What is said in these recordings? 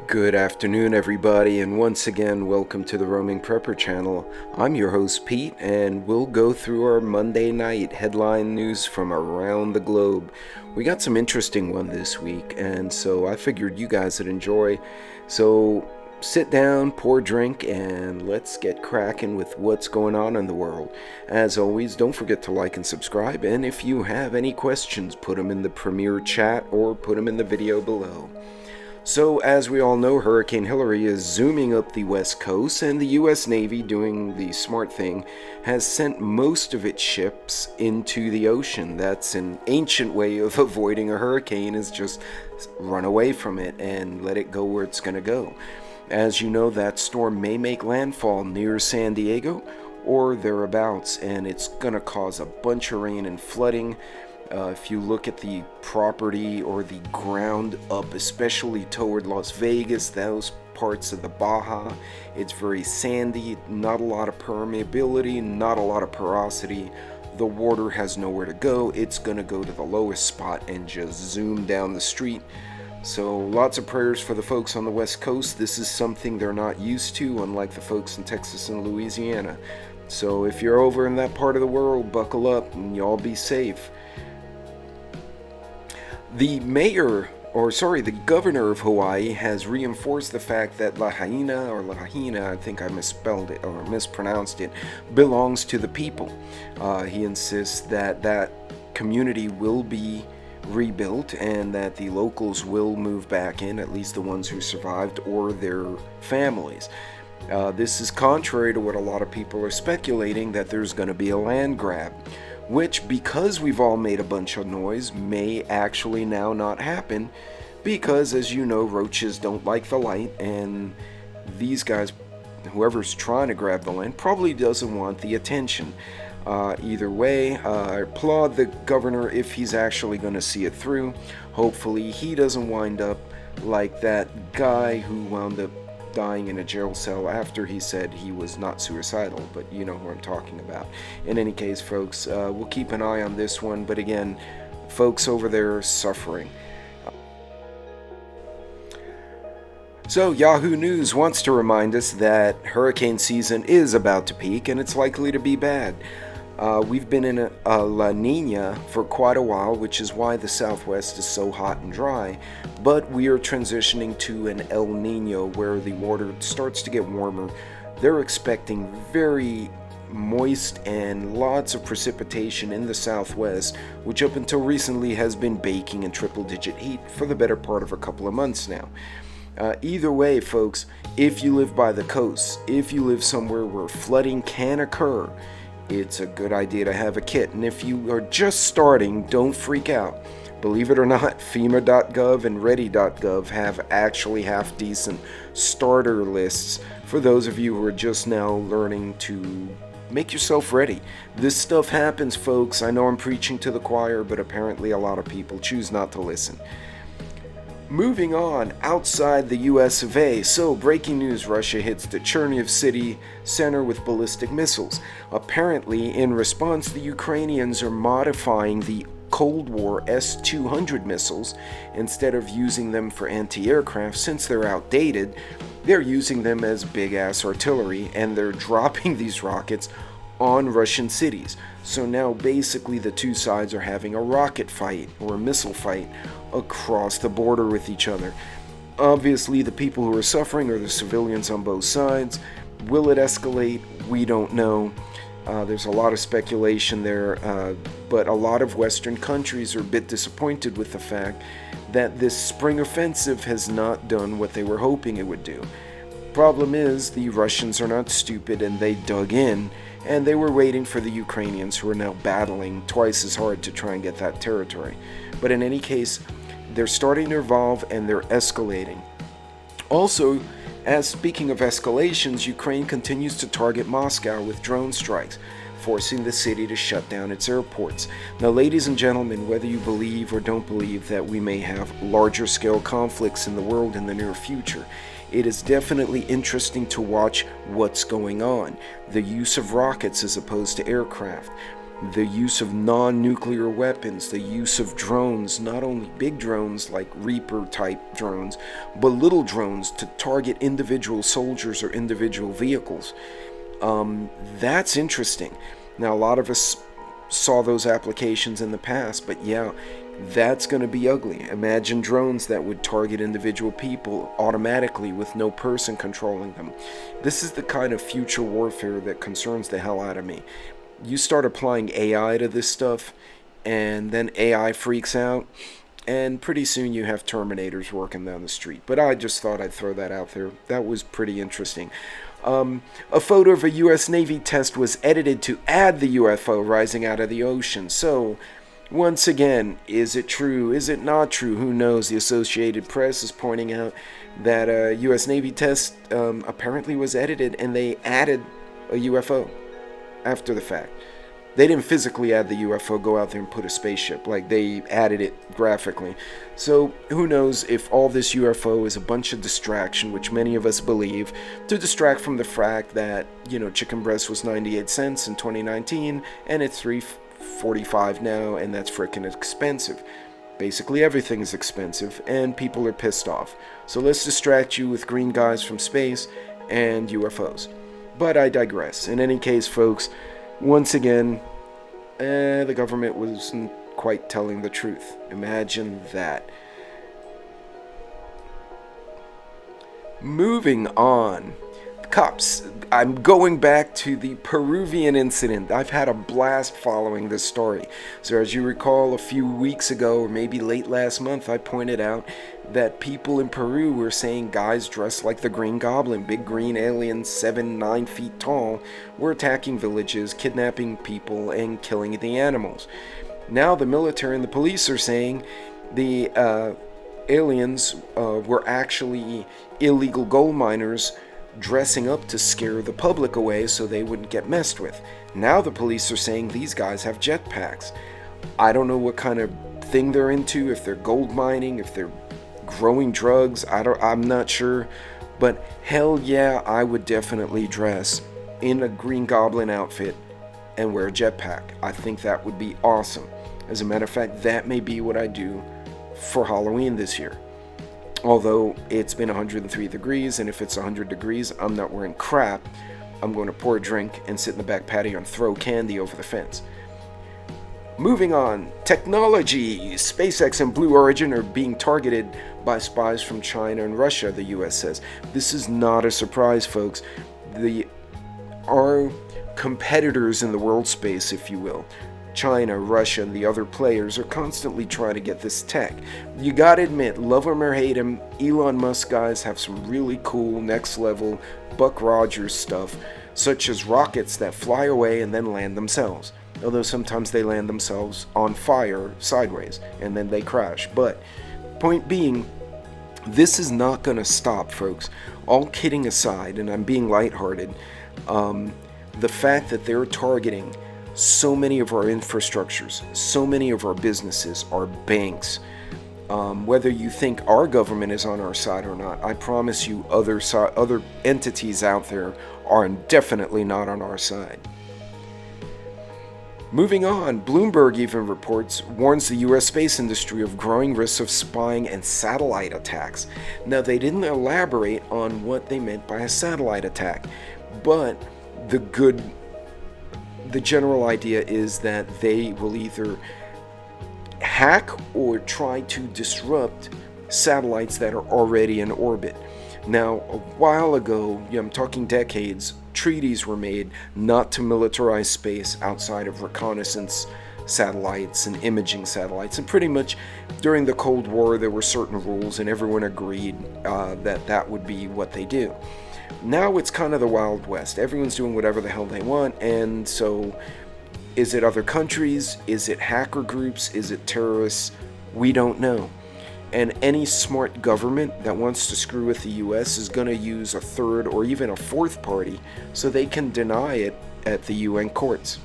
Good afternoon, everybody, and once again, welcome to the Roaming Prepper channel. I'm your host, Pete, and we'll go through our Monday night headline news from around the globe. We got some interesting one this week, and so I figured you guys would enjoy. So sit down, pour a drink, and let's get cracking with what's going on in the world. As always, don't forget to like and subscribe, and if you have any questions, put them in the Premier chat or put them in the video below. So, as we all know, Hurricane Hilary is zooming up the west coast, and the U.S. Navy, doing the smart thing, has sent most of its ships into the ocean. That's an ancient way of avoiding a hurricane, is just run away from it and let it go where it's going to go. As you know, that storm may make landfall near San Diego or thereabouts, and it's going to cause a bunch of rain and flooding. If you look at the property or the ground up, especially toward Las Vegas, those parts of the Baja, it's very sandy, not a lot of permeability, not a lot of porosity. The water has nowhere to go. It's going to go to the lowest spot and just zoom down the street. So lots of prayers for the folks on the West Coast. This is something they're not used to, unlike the folks in Texas and Louisiana. So if you're over in that part of the world, buckle up and y'all be safe. The governor of Hawaii has reinforced the fact that Lahaina, I think I misspelled it or mispronounced it, belongs to the people. He insists that that community will be rebuilt and that the locals will move back in, at least the ones who survived or their families. This is contrary to what a lot of people are speculating, that there's going to be a land grab, which, because we've all made a bunch of noise, may actually now not happen, because, as you know, roaches don't like the light, and these guys, whoever's trying to grab the land, probably doesn't want the attention. Either way, I applaud the governor if he's actually going to see it through. Hopefully he doesn't wind up like that guy who wound up dying in a jail cell after he said he was not suicidal, but you know who I'm talking about. In any case, folks, we'll keep an eye on this one, but again, folks over there are suffering. So Yahoo News wants to remind us that hurricane season is about to peak, and it's likely to be bad. We've been in a La Nina for quite a while, which is why the Southwest is so hot and dry, but we are transitioning to an El Nino where the water starts to get warmer. They're expecting very moist and lots of precipitation in the Southwest, which up until recently has been baking in triple-digit heat for the better part of a couple of months now. Either way, folks, if you live by the coast, if you live somewhere where flooding can occur, it's a good idea to have a kit. And if you are just starting, don't freak out. Believe it or not, FEMA.gov and Ready.gov have actually half-decent starter lists for those of you who are just now learning to make yourself ready. This stuff happens, folks. I know I'm preaching to the choir, but apparently a lot of people choose not to listen. Moving on, outside the US of A. So, breaking news, Russia hits the Chernihiv city center with ballistic missiles. Apparently, in response, the Ukrainians are modifying the Cold War S-200 missiles. Instead of using them for anti-aircraft, since they're outdated, they're using them as big-ass artillery, and they're dropping these rockets on Russian cities. So now basically the two sides are having a rocket fight or a missile fight across the border with each other. Obviously the people who are suffering are the civilians on both sides. Will it escalate? We don't know. There's a lot of speculation there, but a lot of Western countries are a bit disappointed with the fact that this spring offensive has not done what they were hoping it would do. Problem is, the Russians are not stupid and they dug in, and they were waiting for the Ukrainians, who are now battling twice as hard to try and get that territory. But in any case, they're starting to evolve and they're escalating. Also, as speaking of escalations, Ukraine continues to target Moscow with drone strikes. forcing the city to shut down its airports. Now, ladies and gentlemen, whether you believe or don't believe that we may have larger scale conflicts in the world in the near future, it is definitely interesting to watch what's going on. The use of rockets as opposed to aircraft, the use of non-nuclear weapons, the use of drones, not only big drones like Reaper type drones, but little drones to target individual soldiers or individual vehicles. That's interesting. Now, a lot of us saw those applications in the past, but yeah, that's going to be ugly. Imagine drones that would target individual people automatically with no person controlling them. This is the kind of future warfare that concerns the hell out of me. You start applying AI to this stuff, and then AI freaks out, and pretty soon you have Terminators working down the street. But I just thought I'd throw that out there. That was pretty interesting. A photo of a U.S. Navy test was edited to add the UFO rising out of the ocean. So, once again, is it true? Is it not true? Who knows? The Associated Press is pointing out that a U.S. Navy test apparently was edited, and they added a UFO after the fact. They didn't physically add the UFO, go out there and put a spaceship. Like, they added it graphically. So, who knows if all this UFO is a bunch of distraction, which many of us believe, to distract from the fact that, chicken breast was 98 cents in 2019, and it's $3.45 now, and that's frickin' expensive. Basically, everything is expensive, and people are pissed off. So let's distract you with green guys from space and UFOs. But I digress. In any case, folks, once again, the government wasn't quite telling the truth. Imagine that. Moving on. Cops. I'm going back to the Peruvian incident. I've had a blast following this story. So as you recall, a few weeks ago, or maybe late last month, I pointed out that people in Peru were saying guys dressed like the Green Goblin, big green aliens, 7-9 feet tall, were attacking villages, kidnapping people, and killing the animals. Now the military and the police are saying the aliens were actually illegal gold miners dressing up to scare the public away so they wouldn't get messed with. Now the police are saying these guys have jetpacks. I don't know what kind of thing they're into, if they're gold mining, if they're growing drugs, I'm not sure. But hell yeah, I would definitely dress in a Green Goblin outfit and wear a jetpack. I think that would be awesome. As a matter of fact, that may be what I do for Halloween this year. Although it's been 103 degrees, and if it's 100 degrees, I'm not wearing crap. I'm going to pour a drink and sit in the back patio and throw candy over the fence. Moving on, technology. SpaceX and Blue Origin are being targeted by spies from China and Russia, the US says. This is not a surprise, folks. Our competitors in the world space, if you will, China, Russia, and the other players are constantly trying to get this tech. You gotta admit, love him or hate him, Elon Musk guys have some really cool next level Buck Rogers stuff, such as rockets that fly away and then land themselves. Although sometimes they land themselves on fire sideways and then they crash. But point being, this is not gonna stop, folks. All kidding aside, and I'm being lighthearted, the fact that they're targeting so many of our infrastructures, so many of our businesses, our banks, whether you think our government is on our side or not, I promise you other entities out there are definitely not on our side. Moving on, Bloomberg even warns the US space industry of growing risks of spying and satellite attacks. Now, they didn't elaborate on what they meant by a satellite attack, but the general idea is that they will either hack or try to disrupt satellites that are already in orbit. Now, a while ago, I'm talking decades, treaties were made not to militarize space outside of reconnaissance satellites and imaging satellites. And pretty much during the Cold War, there were certain rules, and everyone agreed that would be what they do. Now it's kind of the Wild West. Everyone's doing whatever the hell they want, and so is it other countries? Is it hacker groups? Is it terrorists? We don't know. And any smart government that wants to screw with the US is going to use a third or even a fourth party so they can deny it at the UN courts.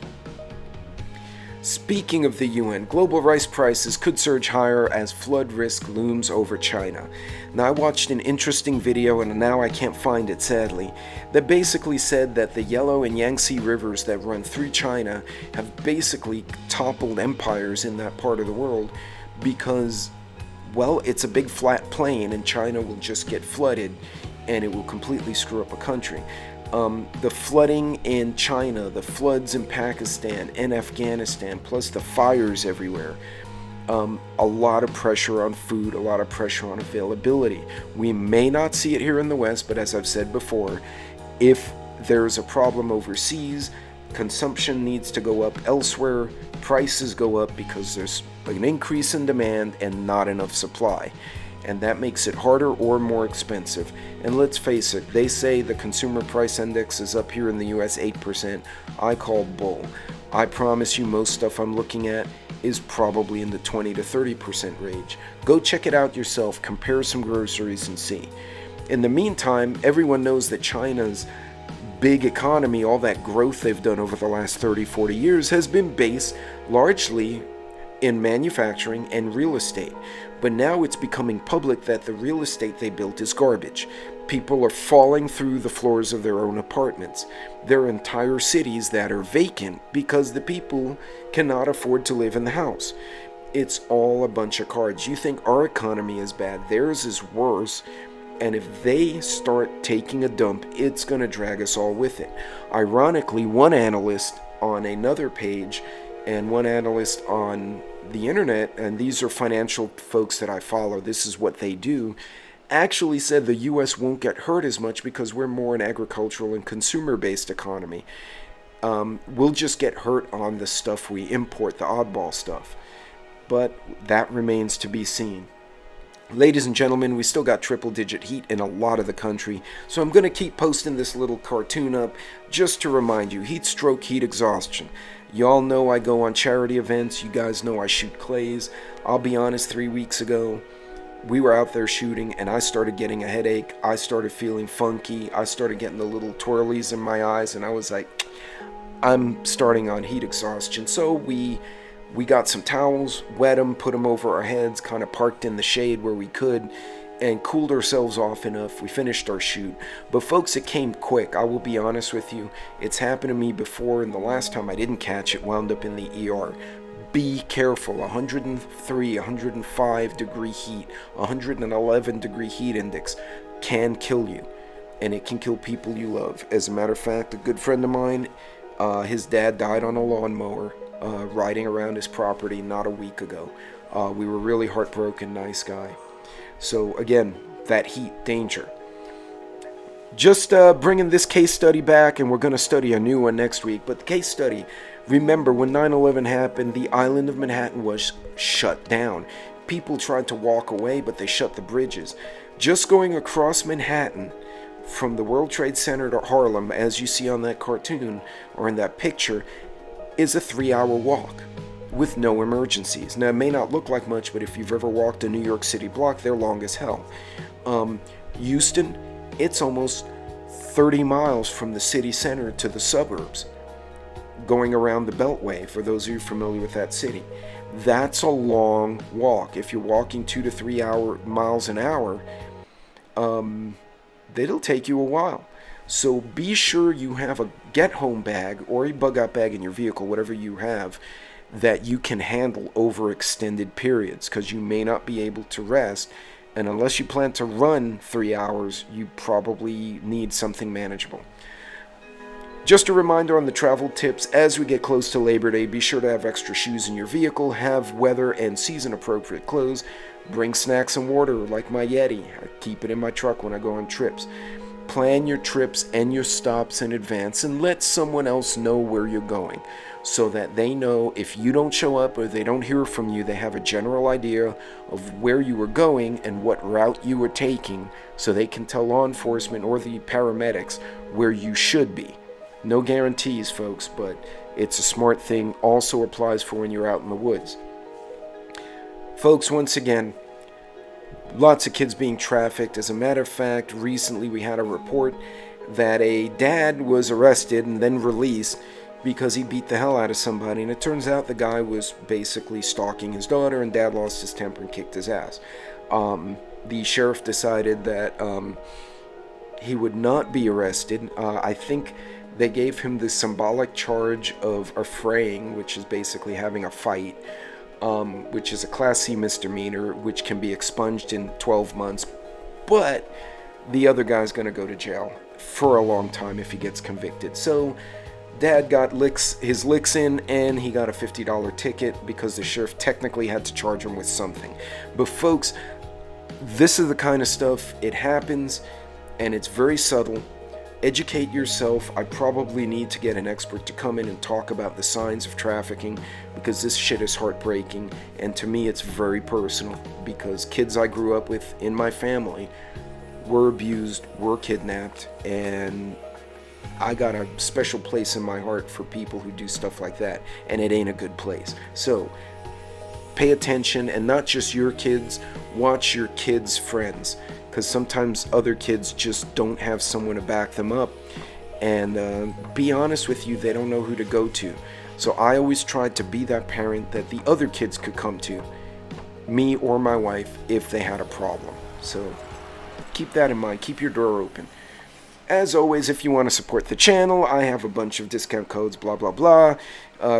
Speaking of the UN, global rice prices could surge higher as flood risk looms over China. Now, I watched an interesting video, and now I can't find it sadly, that basically said that the Yellow and Yangtze rivers that run through China have basically toppled empires in that part of the world because, well, it's a big flat plain and China will just get flooded and it will completely screw up a country. The flooding in China, the floods in Pakistan and Afghanistan, plus the fires everywhere, a lot of pressure on food, a lot of pressure on availability. We may not see it here in the West, but as I've said before, if there's a problem overseas, consumption needs to go up elsewhere, prices go up because there's an increase in demand and not enough supply. And that makes it harder or more expensive. And let's face it, they say the consumer price index is up here in the US 8%. I call bull. I promise you most stuff I'm looking at is probably in the 20 to 30% range. Go check it out yourself, compare some groceries and see. In the meantime, everyone knows that China's big economy, all that growth they've done over the last 30, 40 years has been based largely in manufacturing and real estate. But now it's becoming public that the real estate they built is garbage. People are falling through the floors of their own apartments. There are entire cities that are vacant because the people cannot afford to live in the house. It's all a bunch of cards. You think our economy is bad, theirs is worse. And if they start taking a dump, it's going to drag us all with it. Ironically, one analyst on another page and one analyst on the internet, and these are financial folks that I follow, this is what they do, actually said the US won't get hurt as much because we're more an agricultural and consumer-based economy. We'll just get hurt on the stuff we import, the oddball stuff. But that remains to be seen. Ladies and gentlemen, we still got triple-digit heat in a lot of the country, so I'm going to keep posting this little cartoon up just to remind you, heat stroke, heat exhaustion. Y'all know I go on charity events. You guys know I shoot clays. I'll be honest, 3 weeks ago, we were out there shooting and I started getting a headache. I started feeling funky. I started getting the little twirlies in my eyes and I was like, I'm starting on heat exhaustion. So we got some towels, wet them, put them over our heads, kind of parked in the shade where we could, and cooled ourselves off enough. We finished our shoot. But folks, it came quick. I will be honest with you. It's happened to me before, and the last time I didn't catch it, wound up in the ER. Be careful. 103, 105 degree heat, 111 degree heat index can kill you. And it can kill people you love. As a matter of fact, a good friend of mine, his dad died on a lawnmower riding around his property not a week ago. We were really heartbroken, nice guy. So again, that heat, danger. Just bringing this case study back, and we're going to study a new one next week. But the case study, remember when 9/11 happened, the island of Manhattan was shut down. People tried to walk away, but they shut the bridges. Just going across Manhattan from the World Trade Center to Harlem, as you see on that cartoon or in that picture, is a 3-hour walk with no emergencies. Now, it may not look like much, but if you've ever walked a New York City block, they're long as hell. Houston, it's almost 30 miles from the city center to the suburbs, going around the Beltway, for those of you familiar with that city. That's a long walk. If you're walking 2 to 3 miles an hour, it'll take you a while. So be sure you have a get-home bag or a bug-out bag in your vehicle, whatever you have, that you can handle over extended periods, because you may not be able to rest, and unless you plan to run 3 hours, you probably need something manageable. Just a reminder on the travel tips, as we get close to Labor Day, be sure to have extra shoes in your vehicle, have weather and season appropriate clothes, bring snacks and water like my Yeti. I keep it in my truck when I go on trips. Plan your trips and your stops in advance and let someone else know where you're going, so that they know if you don't show up or they don't hear from you, they have a general idea of where you were going and what route you were taking, so they can tell law enforcement or the paramedics where you should be. No guarantees, folks, but it's a smart thing. Also applies for when you're out in the woods. Folks, once again, lots of kids being trafficked. As a matter of fact, recently we had a report that a dad was arrested and then released because he beat the hell out of somebody, and it turns out the guy was basically stalking his daughter, and dad lost his temper and kicked his ass. The sheriff decided that he would not be arrested. I think they gave him the symbolic charge of affraying, which is basically having a fight, which is a Class C misdemeanor, which can be expunged in 12 months. But the other guy's going to go to jail for a long time if he gets convicted. So dad got his licks in, and he got a $50 ticket because the sheriff technically had to charge him with something. But folks, this is the kind of stuff, it happens, and it's very subtle. Educate yourself. I probably need to get an expert to come in and talk about the signs of trafficking, because this shit is heartbreaking, and to me it's very personal, because kids I grew up with in my family were abused, were kidnapped, and I got a special place in my heart for people who do stuff like that, and it ain't a good place. So pay attention, and not just your kids, watch your kids' friends, because sometimes other kids just don't have someone to back them up, and be honest with you, they don't know who to go to. So I always tried to be that parent that the other kids could come to, me or my wife, if they had a problem. So keep that in mind, keep your door open. As always, if you want to support the channel, I have a bunch of discount codes, blah blah blah.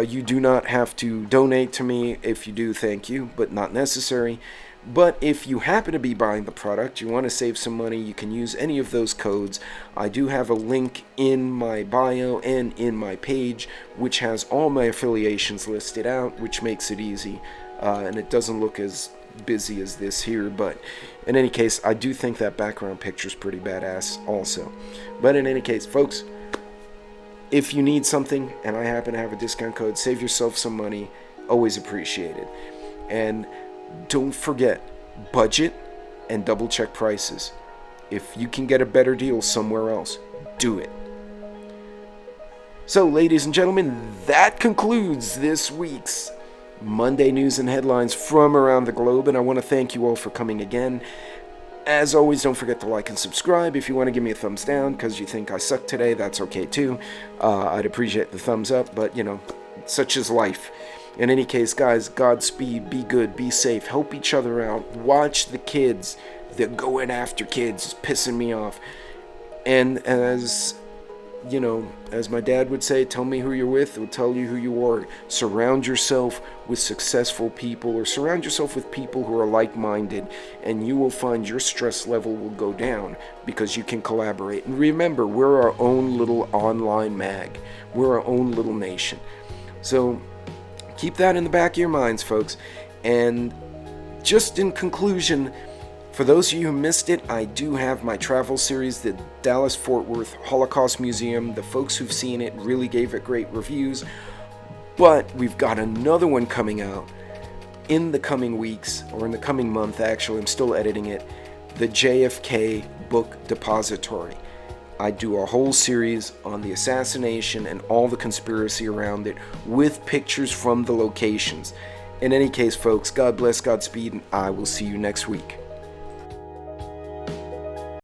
You do not have to donate to me. If you do, thank you, but not necessary. But if you happen to be buying the product, you want to save some money, you can use any of those codes. I do have a link in my bio and in my page, which has all my affiliations listed out, which makes it easy, and it doesn't look as busy as this here. But in any case, I do think that background picture is pretty badass also. But in any case, folks, if you need something and I happen to have a discount code, save yourself some money. Always appreciated. And don't forget, budget and double check prices. If you can get a better deal somewhere else, do it. So, ladies and gentlemen, that concludes this week's Monday News and Headlines from around the globe, and I want to thank you all for coming again. As always, don't forget to like and subscribe. If you want to give me a thumbs down because you think I suck today, that's okay too. I'd appreciate the thumbs up, but you know, such is life. In any case, guys, Godspeed, be good, be safe, help each other out, watch the kids. They're going after kids, it's pissing me off. And as you know, as my dad would say, tell me who you're with, it will tell you who you are. Surround yourself with successful people, or surround yourself with people who are like-minded, and you will find your stress level will go down because you can collaborate. And remember, we're our own little online mag. We're our own little nation. So keep that in the back of your minds, folks. And just in conclusion, for those of you who missed it, I do have my travel series, the Dallas-Fort Worth Holocaust Museum. The folks who've seen it really gave it great reviews. But we've got another one coming out in the coming weeks, or in the coming month actually, I'm still editing it, the JFK Book Depository. I do a whole series on the assassination and all the conspiracy around it with pictures from the locations. In any case, folks, God bless, Godspeed, and I will see you next week.